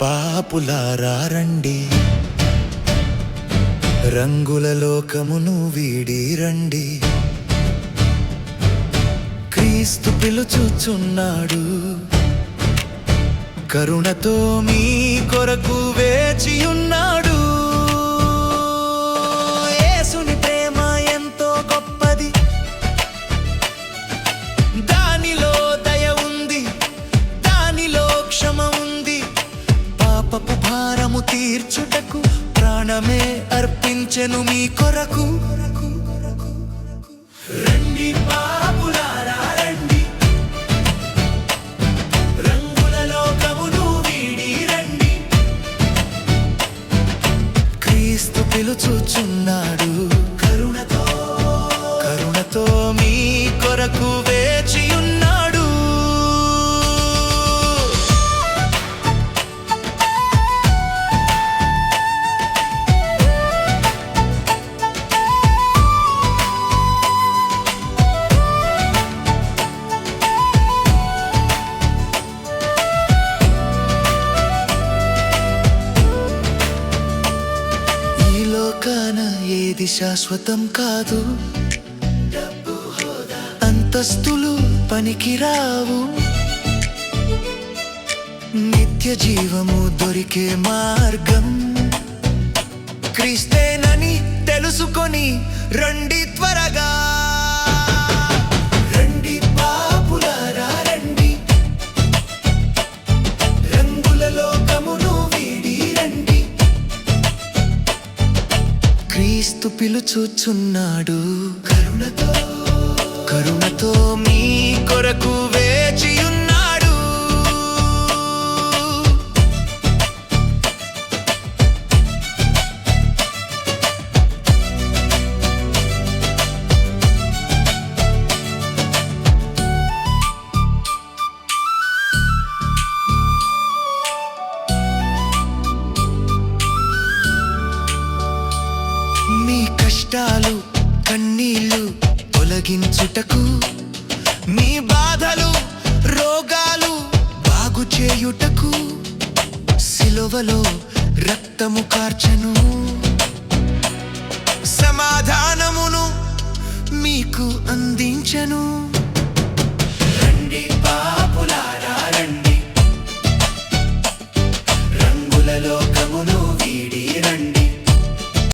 పాపులారా రండి, రంగుల లోకమును వీడి రండి. క్రీస్తు పిలుచుచున్నాడు, కరుణతో మీ కొరకు వేచియున్నాడు. యేసుని ప్రేమ ఎంతో గొప్పది, దానిలో దయ ఉంది, దానిలో క్షమ ఉంది. పాపపు భారము తీర్చుటకు ప్రాణమే అర్పించెను మీ కొరకు. రండి పాపులారా రండి, రంగుల లోకమును వీడి రండి. క్రీస్తు పిలుచుచున్నాడు, కరుణతో మీ కొరకు వేచియున్నాడు. ఏది శాశ్వతం కాదు, అంతస్తులు పనికిరావు. నిత్య జీవము దొరికే మార్గం క్రీస్తేనని తెలుసుకొని రండి త్వరగా. రండి పాపులారా రండి, రంగుల లోకమును వీడి రండి. క్రీస్తు పిలుచుచున్నాడు, కరుణతో మీ కొరకు వేచియున్నాడు. మీ కష్టాలు కన్నీళ్ళు తొలగించుటకు, మీ బాధలు రోగాలు బాగు చేయుటకు సిలువలో రక్తము కార్చెను, సమాధానమును మీకు అందించెను.